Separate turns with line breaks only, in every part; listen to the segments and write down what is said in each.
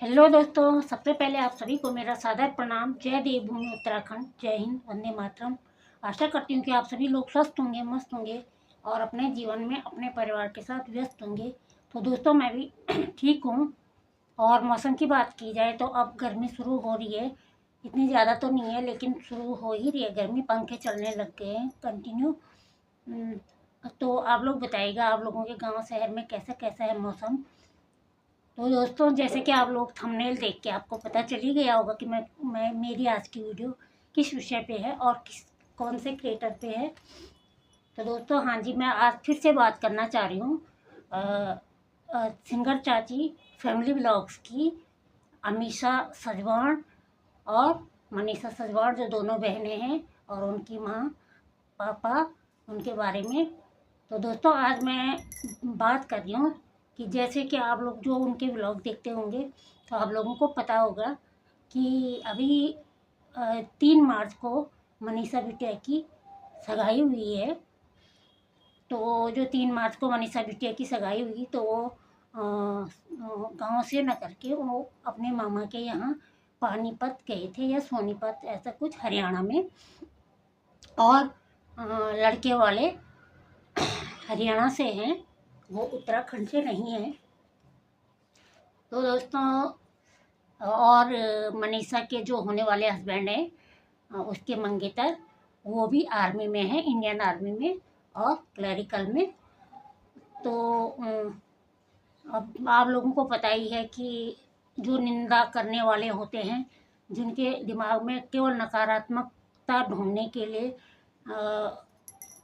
Hello दोस्तों, सबसे पहले आप सभी को मेरा सादर प्रणाम। जय देवभूमि उत्तराखंड, जय हिंद, वंदे मातरम। आशा करती हूँ कि आप सभी लोग स्वस्थ होंगे, मस्त होंगे और अपने जीवन में अपने परिवार के साथ व्यस्त होंगे। तो दोस्तों, मैं भी ठीक हूँ। और मौसम की बात की जाए तो अब गर्मी शुरू हो रही है। इतनी ज़्यादा तो नहीं है, लेकिन शुरू हो ही रही है गर्मी। पंखे चलने लग गए हैं कंटिन्यू। तो आप लोग बताइएगा, आप लोगों के गाँव शहर में कैसा कैसा है मौसम। तो दोस्तों, जैसे कि आप लोग थंबनेल देख के आपको पता चल ही गया होगा कि मैं मेरी आज की वीडियो किस विषय पे है और कौन से क्रिएटर पे है। तो दोस्तों, हाँ जी, मैं आज फिर से बात करना चाह रही हूँ सिंगर चाची फैमिली ब्लॉग्स की। अमीषा सजवाण और मनीषा सजवाण, जो दोनों बहनें हैं, और उनकी माँ पापा, उनके बारे में। तो दोस्तों, आज मैं बात कर रही हूँ कि जैसे कि आप लोग जो उनके व्लॉग देखते होंगे तो आप लोगों को पता होगा कि अभी 3 मार्च को मनीषा बिटिया की सगाई हुई है। तो जो 3 मार्च को मनीषा बिटिया की सगाई हुई, तो वो गांव से न करके वो अपने मामा के यहाँ पानीपत गए थे, या सोनीपत, ऐसा कुछ हरियाणा में। और लड़के वाले हरियाणा से हैं, वो उत्तराखंड से नहीं हैं। तो दोस्तों, और मनीषा के जो होने वाले हस्बैंड हैं, उसके मंगेतर, वो भी आर्मी में है, इंडियन आर्मी में और क्लरिकल में। तो अब आप लोगों को पता ही है कि जो निंदा करने वाले होते हैं, जिनके दिमाग में केवल नकारात्मकता ढूंढने के लिए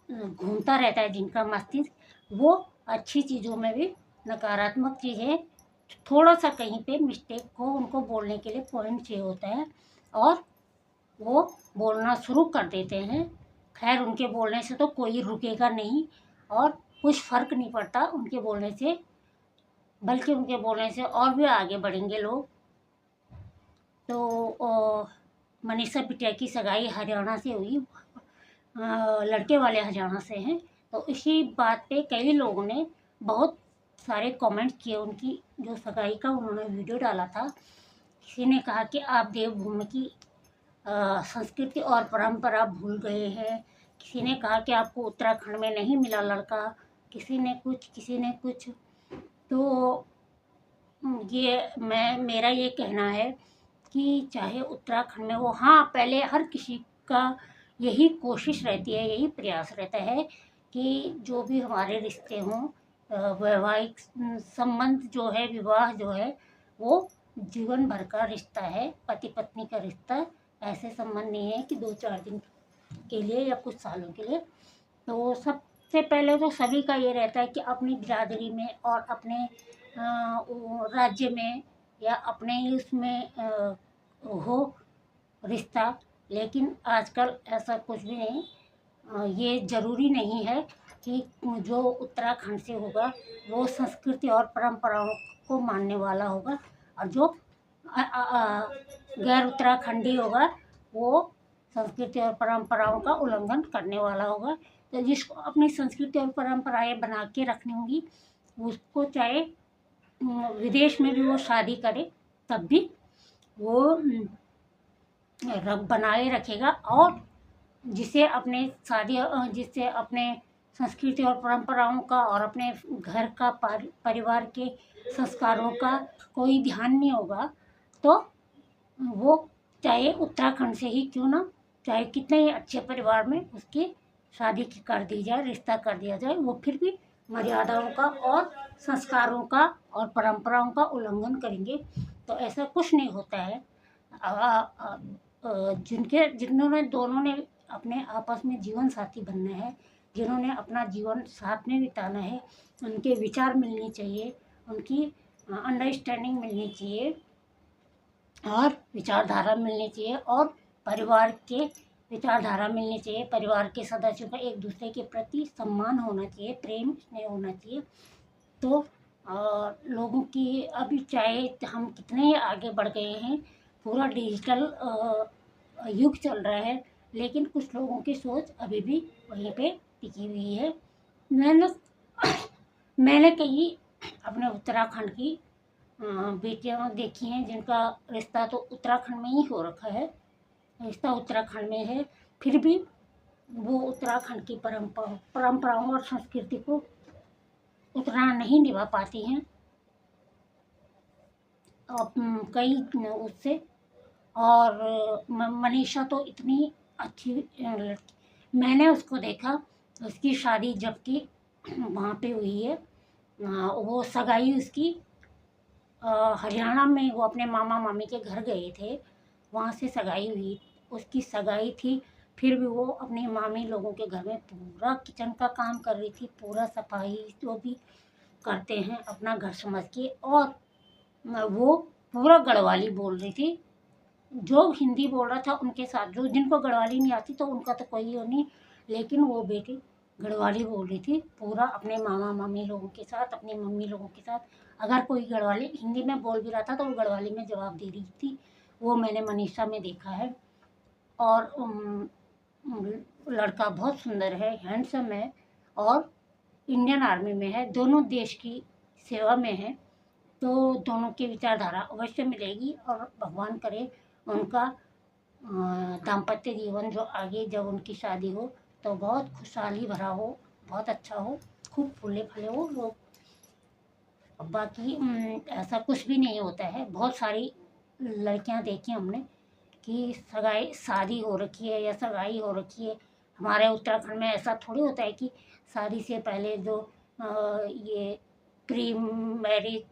घूमता रहता है जिनका मस्तिष्क, वो अच्छी चीज़ों में भी नकारात्मक चीज़ें, थोड़ा सा कहीं पे मिस्टेक को उनको बोलने के लिए पॉइंट चाहिए होता है और वो बोलना शुरू कर देते हैं। खैर, उनके बोलने से तो कोई रुकेगा नहीं और कुछ फ़र्क नहीं पड़ता उनके बोलने से, बल्कि उनके बोलने से और भी आगे बढ़ेंगे लोग। तो मनीषा बिटिया की सगाई हरियाणा से हुई, लड़के वाले हरियाणा से हैं। तो इसी बात पे कई लोगों ने बहुत सारे कमेंट किए। उनकी जो सगाई का उन्होंने वीडियो डाला था, किसी ने कहा कि आप देवभूमि की संस्कृति और परंपरा भूल गए हैं। किसी ने कहा कि आपको उत्तराखंड में नहीं मिला लड़का। किसी ने कुछ। तो मेरा ये कहना है कि चाहे उत्तराखंड में हो, हाँ, पहले हर किसी का यही कोशिश रहती है, यही प्रयास रहता है कि जो भी हमारे रिश्ते हों, वैवाहिक संबंध जो है, विवाह जो है, वो जीवन भर का रिश्ता है, पति पत्नी का रिश्ता। ऐसे संबंध नहीं है कि 2-4 दिन के लिए या कुछ सालों के लिए। तो सबसे पहले तो सभी का ये रहता है कि अपनी बिरादरी में और अपने राज्य में या अपने ही उसमें हो रिश्ता। लेकिन आजकल ऐसा कुछ भी नहीं। ये ज़रूरी नहीं है कि जो उत्तराखंड से होगा वो संस्कृति और परंपराओं को मानने वाला होगा, और जो गैर उत्तराखंडी होगा वो संस्कृति और परंपराओं का उल्लंघन करने वाला होगा। तो जिसको अपनी संस्कृति और परंपराएं बना के रखनी होंगी, उसको चाहे विदेश में भी वो शादी करे, तब भी वो बनाए रखेगा। और जिससे अपने संस्कृति और परंपराओं का और अपने घर का परिवार के संस्कारों का कोई ध्यान नहीं होगा, तो वो चाहे उत्तराखंड से ही क्यों ना, चाहे कितने ही अच्छे परिवार में उसकी शादी कर दी जाए, रिश्ता कर दिया जाए, वो फिर भी मर्यादाओं का और संस्कारों का और परंपराओं का उल्लंघन करेंगे। तो ऐसा कुछ नहीं होता है। जिन्होंने दोनों ने अपने आपस में जीवन साथी बनना है, जिन्होंने अपना जीवन साथ में बिताना है, उनके विचार मिलने चाहिए, उनकी अंडरस्टैंडिंग मिलनी चाहिए और विचारधारा मिलनी चाहिए, और परिवार के विचारधारा मिलनी चाहिए। परिवार के सदस्यों का एक दूसरे के प्रति सम्मान होना चाहिए, प्रेम स्नेह होना चाहिए। तो लोगों की अभी चाहे हम कितने ही आगे बढ़ गए हैं, पूरा डिजिटल युग चल रहा है, लेकिन कुछ लोगों की सोच अभी भी वहीं पे टिकी हुई है। मैंने मैंने कई अपने उत्तराखंड की बेटियां देखी हैं जिनका रिश्ता तो उत्तराखंड में ही हो रखा है, रिश्ता उत्तराखंड में है, फिर भी वो उत्तराखंड की परंपराओं और संस्कृति को उतना नहीं निभा पाती हैं। कई उससे, और मनीषा तो इतनी अच्छी लड़की, मैंने उसको देखा, उसकी शादी जबकि वहाँ पे हुई है, वो सगाई उसकी हरियाणा में, वो अपने मामा मामी के घर गए थे, वहाँ से सगाई हुई, उसकी सगाई थी, फिर भी वो अपने मामी लोगों के घर में पूरा किचन का काम कर रही थी, पूरा सफाई जो भी करते हैं अपना घर समझ के, और वो पूरा गढ़वाली बोल रही थी। जो हिंदी बोल रहा था उनके साथ, जो जिनको गढ़वाली नहीं आती तो उनका तो कोई वो नहीं, लेकिन वो बेटी गढ़वाली बोल रही थी पूरा अपने मामा मामी लोगों के साथ, अपनी मम्मी लोगों के साथ। अगर कोई गढ़वाली हिंदी में बोल भी रहा था तो वो गढ़वाली में जवाब दे रही थी। वो मैंने मनीषा में देखा है। और लड़का बहुत सुंदर है, हैंडसम है, और इंडियन आर्मी में है, दोनों देश की सेवा में है, तो दोनों की विचारधारा अवश्य मिलेगी। और भगवान करे उनका दाम्पत्य जीवन जो आगे जब उनकी शादी हो तो बहुत खुशहाली भरा हो, बहुत अच्छा हो, खूब फूले फले हो लोग। बाकी ऐसा कुछ भी नहीं होता है। बहुत सारी लड़कियां देखी हमने कि सगाई शादी हो रखी है या सगाई हो रखी है। हमारे उत्तराखंड में ऐसा थोड़ी होता है कि शादी से पहले जो ये pre marriage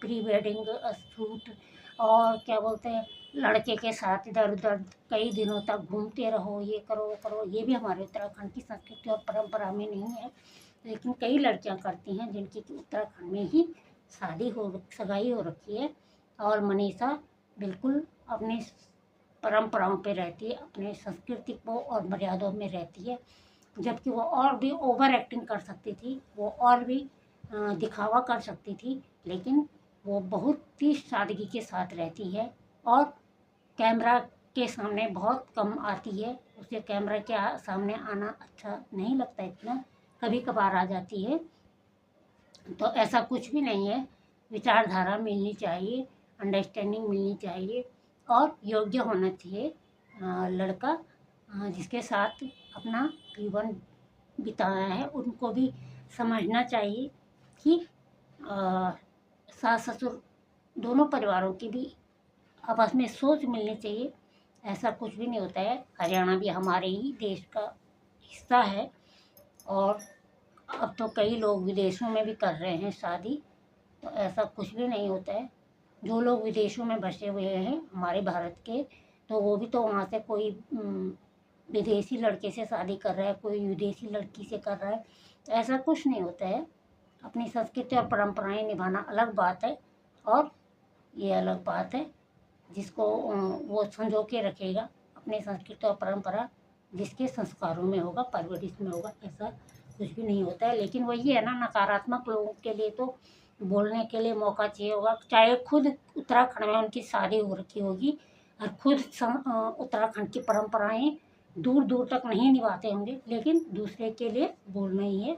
pre wedding shoot, और क्या बोलते हैं, लड़के के साथ इधर उधर कई दिनों तक घूमते रहो, ये करो वो करो, ये भी हमारे उत्तराखंड की संस्कृति और परंपरा में नहीं है, लेकिन कई लड़कियां करती हैं जिनकी उत्तराखंड में ही शादी हो, सगाई हो रखी है। और मनीषा बिल्कुल अपनी परंपराओं पे रहती है, अपने संस्कृति को और मर्यादाओं में रहती है, जबकि वो और भी ओवर एक्टिंग कर सकती थी, वो और भी दिखावा कर सकती थी, लेकिन वो बहुत ही सादगी के साथ रहती है और कैमरा के सामने बहुत कम आती है। उसे कैमरा के सामने आना अच्छा नहीं लगता, इतना कभी कभार आ जाती है। तो ऐसा कुछ भी नहीं है, विचारधारा मिलनी चाहिए, अंडरस्टैंडिंग मिलनी चाहिए, और योग्य होना चाहिए लड़का जिसके साथ अपना जीवन बिताया है। उनको भी समझना चाहिए कि सास ससुर दोनों परिवारों की भी आपस में सोच मिलनी चाहिए। ऐसा कुछ भी नहीं होता है। हरियाणा भी हमारे ही देश का हिस्सा है, और अब तो कई लोग विदेशों में भी कर रहे हैं शादी, तो ऐसा कुछ भी नहीं होता है। जो लोग विदेशों में बसे हुए हैं हमारे भारत के, तो वो भी तो वहाँ से कोई विदेशी लड़के से शादी कर रहा है, कोई विदेशी लड़की से कर रहा है, तो ऐसा कुछ नहीं होता है। अपनी संस्कृति और परंपराएं निभाना अलग बात है, और ये अलग बात है जिसको वो संजो के रखेगा अपनी संस्कृति और परंपरा, जिसके संस्कारों में होगा, परवरिश में होगा, ऐसा कुछ भी नहीं होता है। लेकिन वही है ना, नकारात्मक लोगों के लिए तो बोलने के लिए मौका चाहिए होगा, चाहे खुद उत्तराखंड में उनकी शादी हो रखी होगी और खुद उत्तराखंड की परंपराएं दूर दूर तक नहीं निभाते होंगे, लेकिन दूसरे के लिए बोलना ही है,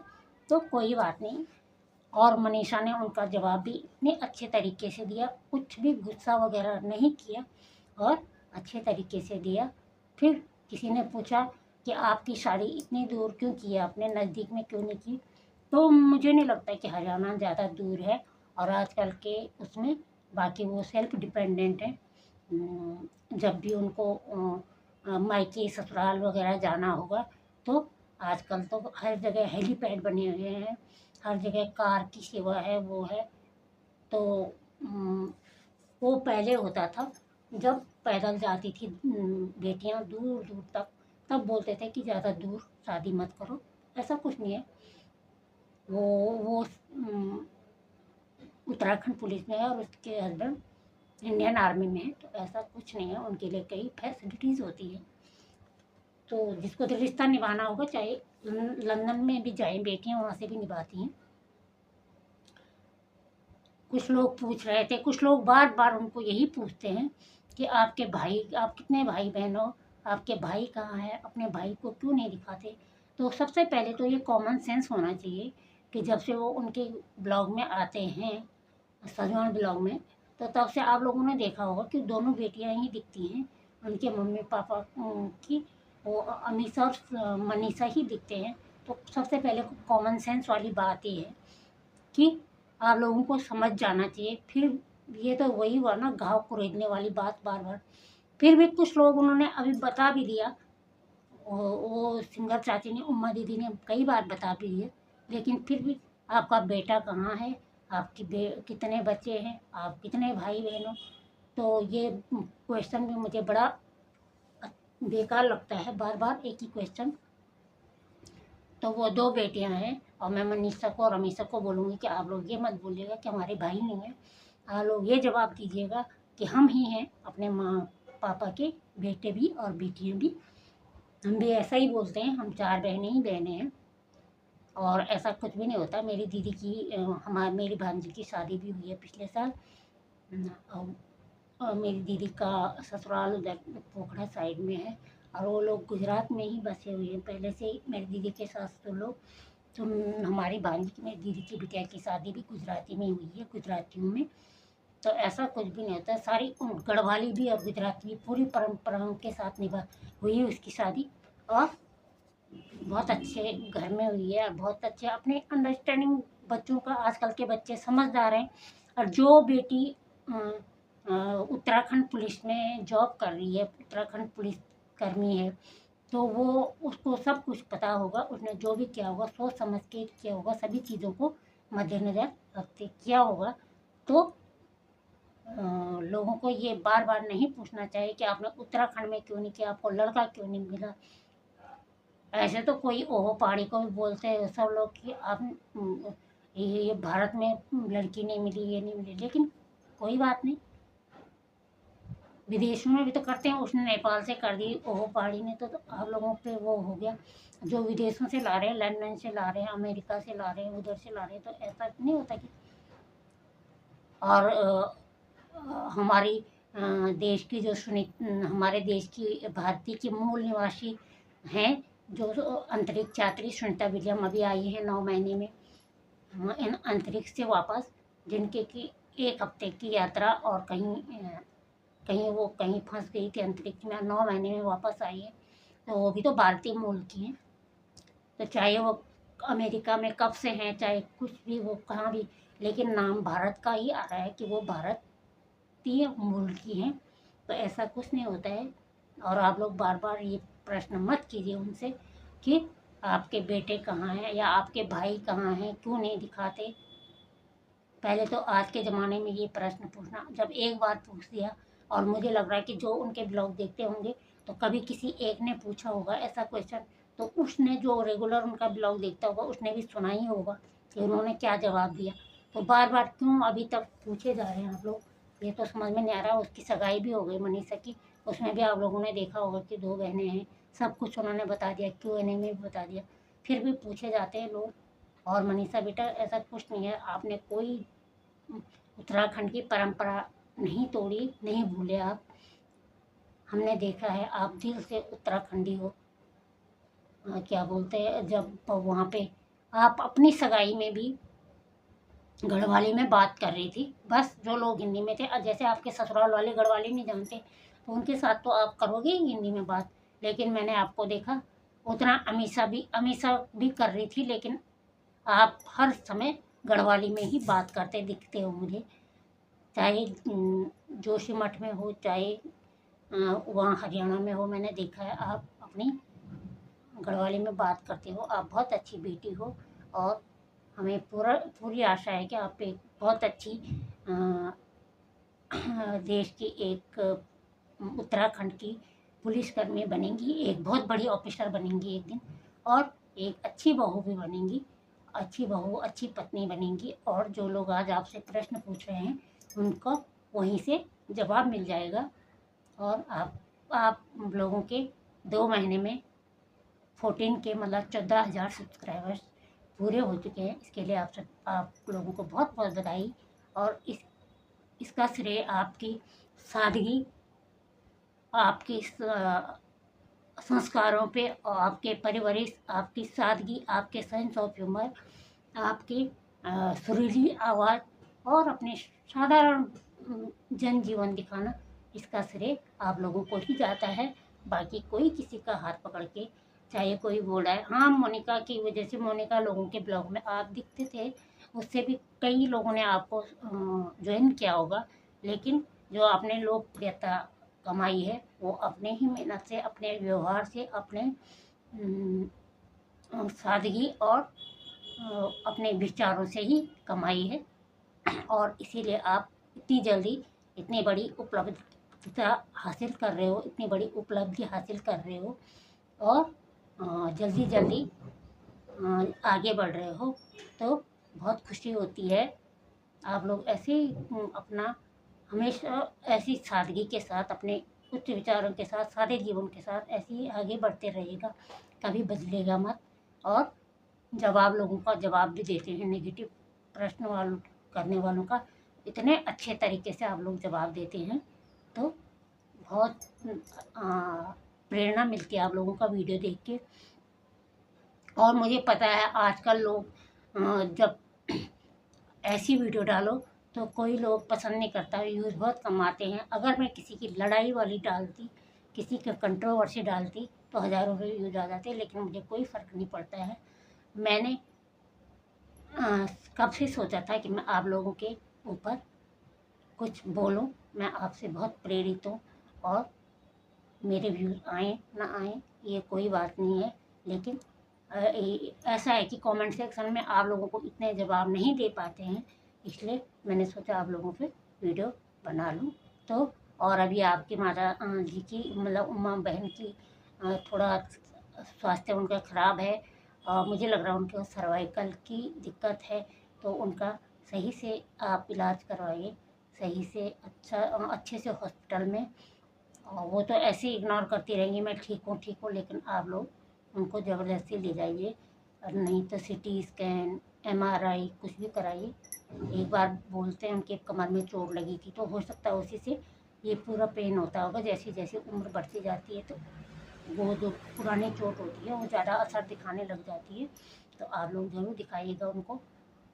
तो कोई बात नहीं। और मनीषा ने उनका जवाब भी इतने अच्छे तरीके से दिया, कुछ भी गुस्सा वगैरह नहीं किया और अच्छे तरीके से दिया। फिर किसी ने पूछा कि आपकी शादी इतनी दूर क्यों की है, आपने नज़दीक में क्यों नहीं की, तो मुझे नहीं लगता कि हरियाणा ज़्यादा दूर है, और आजकल के उसमें बाकी वो सेल्फ डिपेंडेंट हैं। जब भी उनको मायके ससुराल वगैरह जाना होगा, तो आजकल तो हर जगह हेलीपैड बने हुए हैं, हर जगह कार की सेवा है, वो है। तो वो पहले होता था जब पैदल जाती थी बेटियां दूर दूर तक, तब बोलते थे कि ज़्यादा दूर शादी मत करो। ऐसा कुछ नहीं है। वो उत्तराखंड पुलिस में है और उसके हस्बैंड इंडियन आर्मी में है, तो ऐसा कुछ नहीं है। उनके लिए कई फैसिलिटीज़ होती है। तो जिसको तो रिश्ता निभाना होगा, चाहे लंदन में भी जाएं बेटियां, वहाँ से भी निभाती हैं। कुछ लोग पूछ रहे थे, कुछ लोग बार बार उनको यही पूछते हैं कि आपके भाई, आप कितने भाई बहन हो, आपके भाई कहाँ है, अपने भाई को क्यों नहीं दिखाते। तो सबसे पहले तो ये कॉमन सेंस होना चाहिए कि जब से वो उनके ब्लॉग में आते हैं सजवान ब्लॉग में, तो तब से आप लोगों ने देखा होगा कि दोनों बेटियां ही दिखती हैं। उनके मम्मी पापा की वो अमीषा और मनीषा ही दिखते हैं। तो सबसे पहले कॉमन सेंस वाली बात ये है कि आप लोगों को समझ जाना चाहिए। फिर ये तो वही हुआ ना, घाव कुरेदने वाली बात बार बार। फिर भी कुछ लोग उन्होंने अभी बता भी दिया, वो सिंगर चाची ने, उम्मा दीदी ने कई बार बता भी दिए, लेकिन फिर भी आपका बेटा कहाँ है, आपकी कितने बच्चे हैं, आप कितने भाई बहन हो, तो ये क्वेश्चन भी मुझे बड़ा बेकार लगता है, बार बार एक ही क्वेश्चन। तो वो दो बेटियां हैं, और मैं मनीषा को और अमीषा को बोलूँगी कि आप लोग ये मत बोलिएगा कि हमारे भाई नहीं हैं। आप लोग ये जवाब दीजिएगा कि हम ही हैं अपने माँ पापा के बेटे भी और बेटियाँ भी। हम भी ऐसा ही बोलते हैं, हम 4 बहनें ही बहनें हैं, और ऐसा कुछ भी नहीं होता। मेरी दीदी की मेरी भांजी की शादी भी हुई है पिछले साल, और मेरी दीदी का ससुराल उधर पोखरा साइड में है, और वो लोग गुजरात में ही बसे हुए हैं पहले से ही, मेरी दीदी के सास तो लोग। तो हमारी भांजी मेरी दीदी की बिटिया की शादी भी गुजराती में हुई है, गुजरातियों में। तो ऐसा कुछ भी नहीं होता। सारी गढ़वाली भी और गुजराती भी पूरी परंपराओं के साथ निभा हुई है उसकी शादी, और बहुत अच्छे घर में हुई है, और बहुत अच्छे अपने अंडरस्टैंडिंग बच्चों का। आजकल के बच्चे समझदार हैं। और जो बेटी उत्तराखंड पुलिस में जॉब कर रही है, उत्तराखंड पुलिस कर्मी है, तो वो उसको सब कुछ पता होगा। उसने जो भी किया होगा सोच समझ के किया होगा, सभी चीज़ों को मद्देनज़र रखते किया होगा। तो लोगों को ये बार बार नहीं पूछना चाहिए कि आपने उत्तराखंड में क्यों नहीं किया, आपको लड़का क्यों नहीं मिला। ऐसे तो कोई ओहो पहाड़ी को भी बोलते हैं सब लोग कि आप ये भारत में लड़की नहीं मिली, ये नहीं मिली, लेकिन कोई बात नहीं, विदेशों में भी तो करते हैं। उसने नेपाल से कर दी ओहो पहाड़ी ने, तो आप लोगों पे वो हो गया। जो विदेशों से ला रहे हैं, लंदन से ला रहे हैं, अमेरिका से ला रहे हैं, उधर से ला रहे हैं, तो ऐसा नहीं होता कि। और हमारी देश की जो हमारे देश की भारतीय की मूल निवासी हैं, जो अंतरिक्ष यात्री सुनीता विलियम अभी आई है 9 महीने में इन अंतरिक्ष से वापस, जिनके की 1 हफ्ते की यात्रा, और कहीं फंस गई थी अंतरिक्ष में, 9 महीने में वापस आई है। तो वो भी तो भारतीय मूल की हैं। तो चाहे वो अमेरिका में कब से हैं, चाहे कुछ भी, वो कहाँ भी, लेकिन नाम भारत का ही आ रहा है कि वो भारतीय मूल की हैं। तो ऐसा कुछ नहीं होता है। और आप लोग बार बार ये प्रश्न मत कीजिए उनसे कि आपके बेटे कहाँ हैं या आपके भाई कहाँ हैं, क्यों नहीं दिखाते। पहले तो आज के ज़माने में ये प्रश्न पूछना, जब एक बार पूछ दिया, और मुझे लग रहा है कि जो उनके ब्लॉग देखते होंगे तो कभी किसी एक ने पूछा होगा ऐसा क्वेश्चन, तो उसने जो रेगुलर उनका ब्लॉग देखता होगा उसने भी सुना ही होगा कि उन्होंने क्या जवाब दिया। तो बार बार क्यों अभी तक पूछे जा रहे हैं आप लोग, ये तो समझ में नहीं आ रहा। उसकी सगाई भी हो गई मनीषा की, उसमें भी आप लोगों ने देखा होगा कि 2 बहनें हैं, सब कुछ उन्होंने बता दिया, Q&A में भी बता दिया, फिर भी पूछे जाते हैं लोग। और मनीषा बेटा ऐसा कुछ नहीं है, आपने कोई उत्तराखंड की परंपरा नहीं तोड़ी, नहीं भूले आप। हमने देखा है आप दिल से उत्तराखंडी हो। क्या बोलते हैं, जब वहाँ पे आप अपनी सगाई में भी गढ़वाली में बात कर रही थी, बस जो लोग हिंदी में थे, जैसे आपके ससुराल वाले गढ़वाली नहीं जानते तो उनके साथ तो आप करोगे ही हिंदी में बात। लेकिन मैंने आपको देखा उतना अमीषा भी कर रही थी, लेकिन आप हर समय गढ़वाली में ही बात करते दिखते हो मुझे, चाहे जोशीमठ में हो, चाहे वहाँ हरियाणा में हो। मैंने देखा है आप अपनी गढ़वाली में बात करते हो। आप बहुत अच्छी बेटी हो, और हमें पूरी आशा है कि आप एक बहुत अच्छी देश की एक उत्तराखंड की पुलिसकर्मी बनेंगी, एक बहुत बड़ी ऑफिसर बनेंगी एक दिन, और एक अच्छी बहू भी बनेंगी, अच्छी बहू, अच्छी पत्नी बनेंगी। और जो लोग आज आपसे प्रश्न पूछ रहे हैं उनको वहीं से जवाब मिल जाएगा। और आप लोगों के 2 महीने में 14 के मतलब 14,000 सब्सक्राइबर्स पूरे हो चुके हैं। इसके लिए आप लोगों को बहुत बहुत बधाई। और इसका श्रेय आपकी सादगी, आपकी संस्कारों पे, और आपके परवरिश, आपकी सादगी, आपके सेंस ऑफ ह्यूमर, आपकी सुरीली आवाज़, और अपने साधारण जनजीवन दिखाना, इसका श्रेय आप लोगों को ही जाता है। बाकी कोई किसी का हाथ पकड़ के, चाहे कोई बोल रहा है, हाँ मोनिका की वजह से, मोनिका लोगों के ब्लॉग में आप दिखते थे, उससे भी कई लोगों ने आपको ज्वाइन किया होगा, लेकिन जो आपने लोकप्रियता कमाई है वो अपने ही मेहनत से, अपने व्यवहार से, अपने सादगी और अपने विचारों से ही कमाई है। और इसीलिए आप इतनी जल्दी इतनी बड़ी उपलब्धिता हासिल कर रहे हो, इतनी बड़ी उपलब्धि हासिल कर रहे हो, और जल्दी जल्दी आगे बढ़ रहे हो, तो बहुत खुशी होती है। आप लोग ऐसे ही अपना हमेशा ऐसी सादगी के साथ, अपने उच्च विचारों के साथ, सादे जीवन के साथ ऐसे ही आगे बढ़ते रहिएगा, कभी बदलेगा मत। और जवाब लोगों का जवाब भी देते हैं, नेगेटिव प्रश्न वालों करने वालों का इतने अच्छे तरीके से आप लोग जवाब देते हैं, तो बहुत प्रेरणा मिलती है आप लोगों का वीडियो देख के। और मुझे पता है आजकल लोग जब ऐसी वीडियो डालो तो कोई लोग पसंद नहीं करता, व्यूज़ बहुत कम आते हैं। अगर मैं किसी की लड़ाई वाली डालती, किसी के कंट्रोवर्सी डालती, तो हज़ारों व्यूज़ आ जाते, लेकिन मुझे कोई फ़र्क नहीं पड़ता है। मैंने कब से सोचा था कि मैं आप लोगों के ऊपर कुछ बोलूं। मैं आपसे बहुत प्रेरित हूँ, और मेरे व्यूज़ आए ना आए ये कोई बात नहीं है, लेकिन ऐसा है कि कमेंट सेक्शन में आप लोगों को इतने जवाब नहीं दे पाते हैं, इसलिए मैंने सोचा आप लोगों पे वीडियो बना लूँ। तो और अभी आपकी माता जी की, मतलब उमा बहन की थोड़ा स्वास्थ्य उनका ख़राब है, और मुझे लग रहा है उनके सर्वाइकल की दिक्कत है, तो उनका सही से आप इलाज करवाइए, सही से अच्छे से हॉस्पिटल में। और वो तो ऐसे ही इग्नोर करती रहेंगी, मैं ठीक हूँ, लेकिन आप लोग उनको ज़बरदस्ती ले जाइए, और नहीं तो सिटी स्कैन, MRI कुछ भी कराइए। एक बार बोलते हैं उनके कमर में चोट लगी थी, तो हो सकता है उसी से ये पूरा पेन होता होगा। जैसे जैसे उम्र बढ़ती जाती है तो वो जो पुरानी चोट होती है वो ज़्यादा असर दिखाने लग जाती है, तो आप लोग ज़रूर दिखाइएगा उनको।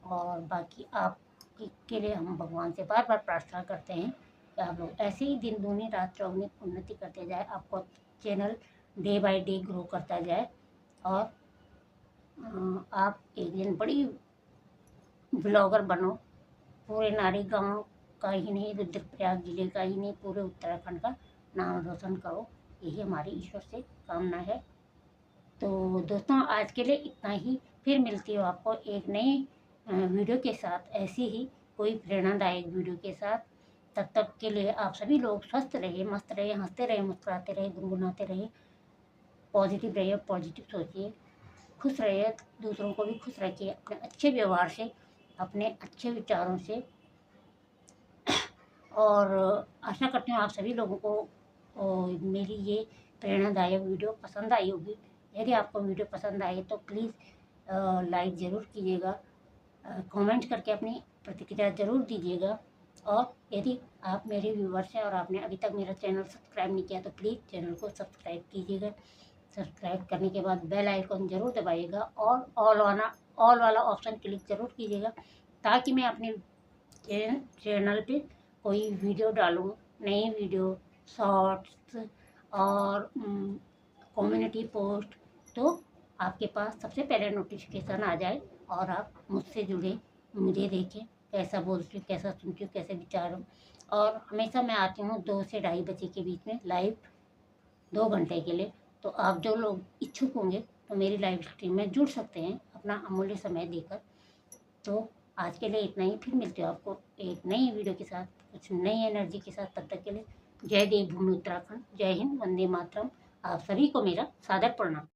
और बाकी आप के लिए हम भगवान से बार बार प्रार्थना करते हैं कि आप लोग ऐसे ही दिन दूनी रात चौगुनी उन्नति करते जाए, आपको channel day by day grow करता जाए, और आप एक दिन बड़ी ब्लॉगर बनो, पूरे नारी गांव का ही नहीं, रुद्रप्रयाग जिले का ही नहीं, पूरे उत्तराखंड का नाम रोशन करो, यही हमारी ईश्वर से कामना है। तो दोस्तों आज के लिए इतना ही, फिर मिलती हूँ आपको एक नई वीडियो के साथ, ऐसी ही कोई प्रेरणादायक वीडियो के साथ। तब तक के लिए आप सभी लोग स्वस्थ रहिए, मस्त रहिए, हंसते रहिए, मुस्कुराते रहिए, गुनगुनाते रहिए, पॉजिटिव रहिए, पॉजिटिव सोचिए, खुश रहिए, दूसरों को भी खुश रखिए अपने अच्छे व्यवहार से, अपने अच्छे विचारों से। और आशा करती हूँ आप सभी लोगों को मेरी ये प्रेरणादायक वीडियो पसंद आई होगी। यदि आपको वीडियो पसंद आए तो प्लीज़ लाइक ज़रूर कीजिएगा, कमेंट करके अपनी प्रतिक्रिया ज़रूर दीजिएगा। और यदि आप मेरे व्यूवर्स हैं और आपने अभी तक मेरा चैनल सब्सक्राइब नहीं किया तो प्लीज़ चैनल को सब्सक्राइब कीजिएगा। सब्सक्राइब करने के बाद बेल आइकन ज़रूर दबाइएगा, और ऑल वाला ऑप्शन क्लिक ज़रूर कीजिएगा, ताकि मैं अपने चैनल पे कोई वीडियो डालूँ, नई वीडियो, शॉर्ट्स और कम्युनिटी पोस्ट, तो आपके पास सबसे पहले नोटिफिकेशन आ जाए, और आप मुझसे जुड़े, मुझे देखें कैसा बोलती हूँ, कैसा सुनती हूँ, कैसे विचार हूँ। और हमेशा मैं आती हूँ 2 से 2:30 बजे के बीच में लाइव, 2 घंटे के लिए। तो आप जो लोग इच्छुक होंगे तो मेरी लाइव स्ट्रीम में जुड़ सकते हैं अपना अमूल्य समय देकर। तो आज के लिए इतना ही, फिर मिलते हो आपको एक नई वीडियो के साथ, कुछ नई एनर्जी के साथ। तब तक के लिए जय देवभूमि उत्तराखंड, जय हिंद, वंदे मातरम। आप सभी को मेरा सादर प्रणाम।